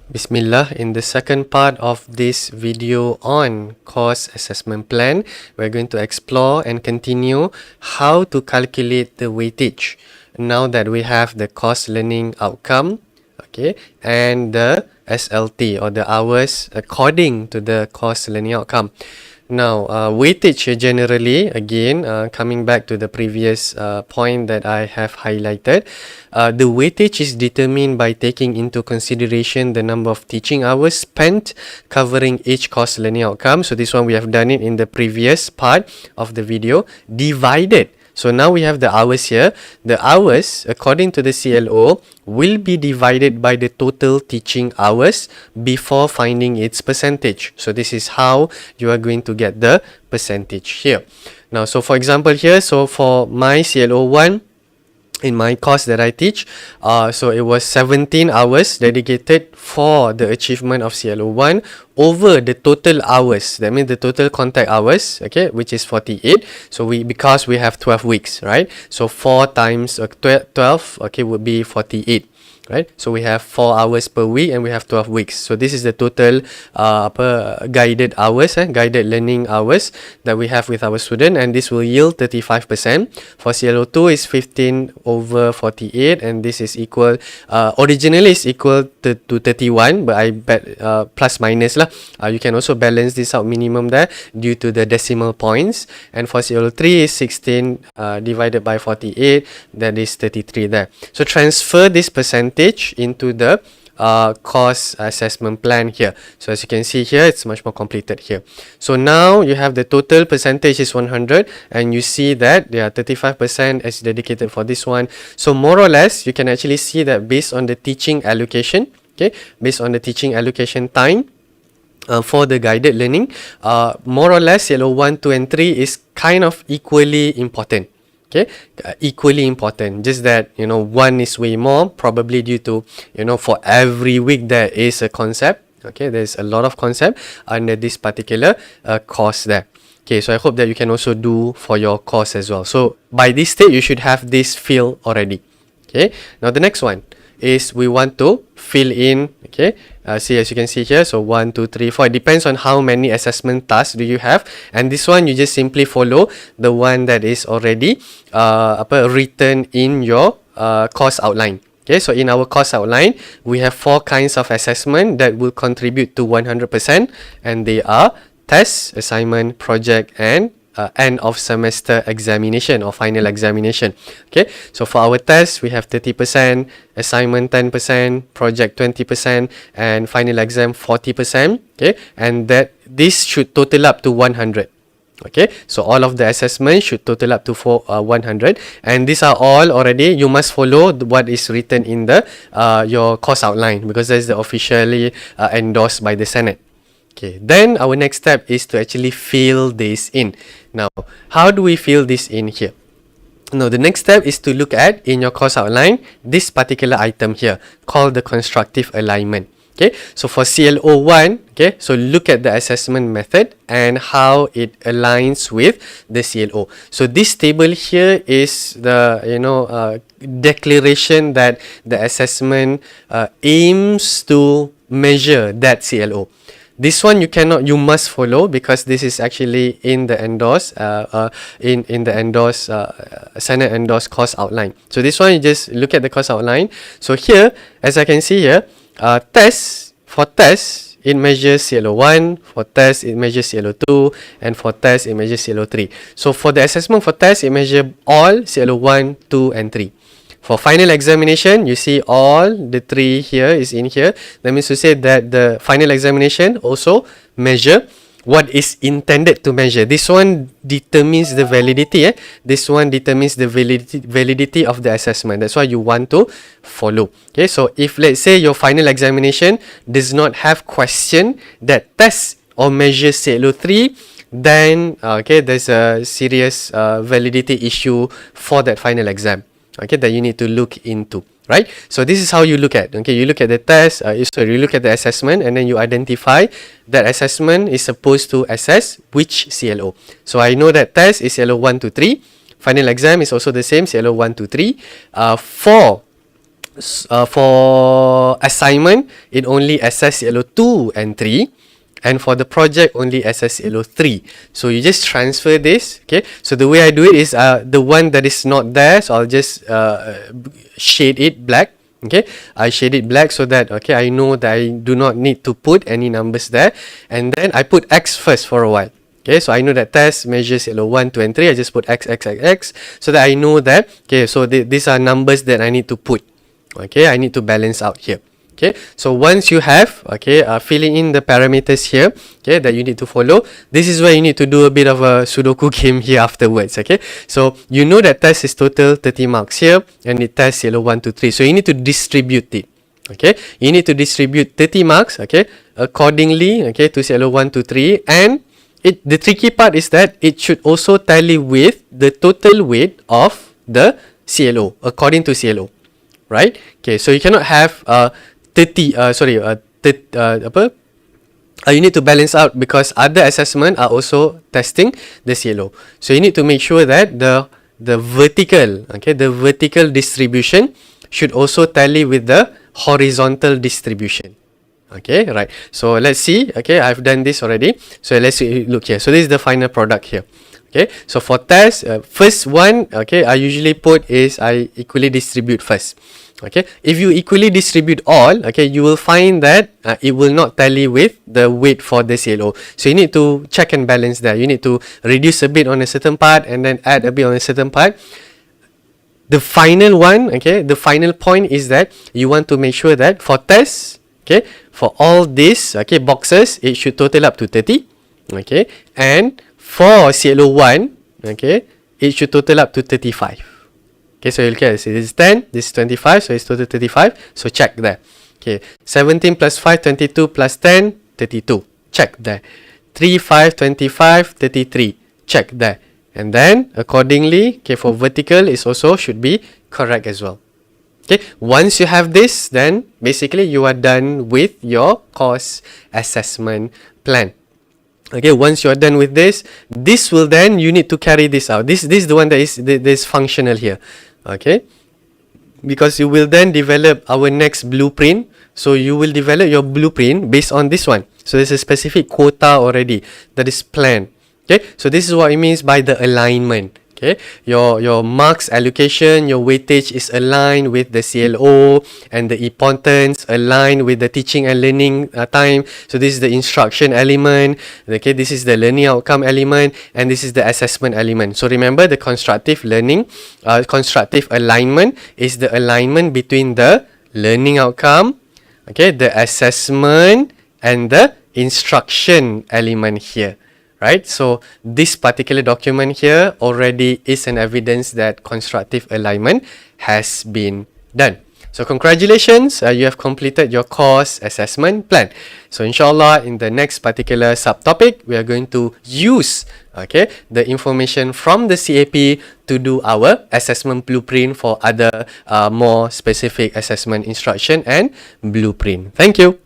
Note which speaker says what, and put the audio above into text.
Speaker 1: Bismillah, in the second part of this video on course assessment plan, we're going to explore and continue how to calculate the weightage. Now that we have the course learning outcome, okay, and the SLT or the hours according to the course learning outcome. Now, weightage generally, again, coming back to the previous point that I have highlighted, the weightage is determined by taking into consideration the number of teaching hours spent covering each course learning outcome. So this one we have done it in the previous part of the video, divided. So now we have the hours here. The hours, according to the CLO, will be divided by the total teaching hours before finding its percentage. So this is how you are going to get the percentage here. Now, so for example here, so for my CLO 1, in my course that I teach, so it was 17 hours dedicated for the achievement of CLO 1 over the total hours. That means the total contact hours, okay, which is 48. So because we have 12 weeks, right? So 4 times 12, okay, would be 48. Right, so we have 4 hours per week and we have 12 weeks. So this is the total guided hours, guided learning hours that we have with our student, and this will yield 35%. For CLO2 is 15 over 48, and this is equal, originally is equal to 31, but I bet plus minus lah. You can also balance this out minimum there due to the decimal points. And for CLO3 is 16 divided by 48, that is 33 there. So transfer this percentage into the course assessment plan here. So as you can see here, it's much more completed here. So now you have the total percentage is 100, and you see that there are 35% is dedicated for this one. So more or less, you can actually see that based on the teaching allocation, okay, based on the teaching allocation time, for the guided learning, more or less CLO 1, 2 and 3 is kind of equally important. Okay, equally important, just that, you know, one is way more, probably due to, you know, for every week there is a concept. Okay, there's a lot of concept under this particular course there. Okay, so I hope that you can also do for your course as well. So by this stage, you should have this fill already. Okay, now the next one is we want to fill in, okay, see, as you can see here, so 1, 2, 3, 4, it depends on how many assessment tasks do you have, and this one you just simply follow the one that is already written in your course outline. Okay, so in our course outline, we have 4 kinds of assessment that will contribute to 100%, and they are test, assignment, project, and end of semester examination or final examination. Okay, so for our test, we have 30%, assignment 10%, project 20%, and final exam 40%. Okay, and that this should total up to 100. Okay, so all of the assessment should total up to 100, and these are all already, you must follow what is written in the your course outline, because that is the officially endorsed by the Senate. Okay, then our next step is to actually fill this in. Now, how do we fill this in here? Now, the next step is to look at, in your course outline, this particular item here, called the constructive alignment. Okay, so for CLO 1, okay, so look at the assessment method and how it aligns with the CLO. So this table here is the, you know, declaration that the assessment aims to measure that CLO. This one you must follow, because this is actually in the endorsed in the endorsed Senate endorsed course outline. So this one, you just look at the course outline. So here, as I can see here, for test it measures CLO 1, for test it measures CLO 2, and for test it measures CLO 3. So for the assessment for test, it measures all CLO 1, 2 and 3. For final examination, you see all the 3 here is in here. That means to say that the final examination also measure what is intended to measure. This one determines the validity. This one determines the validity of the assessment. That's why you want to follow. Okay, so if let's say your final examination does not have question that tests or measures CLO 3, then okay, there's a serious validity issue for that final exam. Okay, that you need to look into, right? So this is how you look at. Okay, you look at the test, you look at the assessment, and then you identify that assessment is supposed to assess which CLO. So I know that test is CLO 1 to 3. Final exam is also the same, CLO 1 to 3. For For assignment, it only assess yellow 2 and 3. And for the project, only assess yellow 3. So you just transfer this, okay? So the way I do it is the one that is not there, so I'll just shade it black, okay? I shade it black so that, okay, I know that I do not need to put any numbers there. And then I put X first for a while. Okay, so I know that test measures yellow 1, 2 and 3. I just put X, X, X, X, so that I know that, okay, so these are numbers that I need to put. Okay, I need to balance out here. Okay, so once you have, okay, filling in the parameters here, okay, that you need to follow, this is where you need to do a bit of a Sudoku game here afterwards. Okay, so you know that test is total 30 marks here, and it tests yellow 1, 2, 3. So you need to distribute it. Okay, you need to distribute 30 marks, okay, accordingly, okay, to yellow 1, 2, 3, and the tricky part is that it should also tally with the total weight of the CLO according to CLO. Right? Okay, so you cannot have 30 you need to balance out because other assessment are also testing the CLO. So you need to make sure that the vertical, okay, the vertical distribution should also tally with the horizontal distribution. Okay, right. So let's see. Okay, I've done this already. So let's look here. So this is the final product here. Okay, so for test, first one, okay, I usually put is I equally distribute first. Okay, if you equally distribute all, okay, you will find that it will not tally with the weight for the CLO. So you need to check and balance that. You need to reduce a bit on a certain part and then add a bit on a certain part. The final one, okay, the final point is that you want to make sure that for tests, okay, for all these, okay, boxes, it should total up to 30, okay, and for CLO 1, okay, it should total up to 35. Okay, so you'll get, so this is 10, this is 25, so it's total 35, so check there. Okay, 17 plus 5, 22 plus 10, 32, check there. 3, 5, 25, 33, check there. And then, accordingly, okay, for vertical, it also should be correct as well. Okay, once you have this, then basically you are done with your course assessment plan. Okay, once you are done with this will then, you need to carry this out. This is the one that is functional here. Okay, because you will then develop our next blueprint. So you will develop your blueprint based on this one. So there's a specific quota already that is planned. Okay, so this is what it means by the alignment. Okay, your marks allocation, your weightage is aligned with the CLO, and the importance aligned with the teaching and learning time. So this is the instruction element. Okay, this is the learning outcome element, and this is the assessment element. So remember, the constructive learning, constructive alignment is the alignment between the learning outcome, okay, the assessment, and the instruction element here. Right, so this particular document here already is an evidence that constructive alignment has been done. So congratulations, you have completed your course assessment plan. So inshallah, in the next particular subtopic, we are going to use, okay, the information from the CAP to do our assessment blueprint for other more specific assessment instruction and blueprint. Thank you.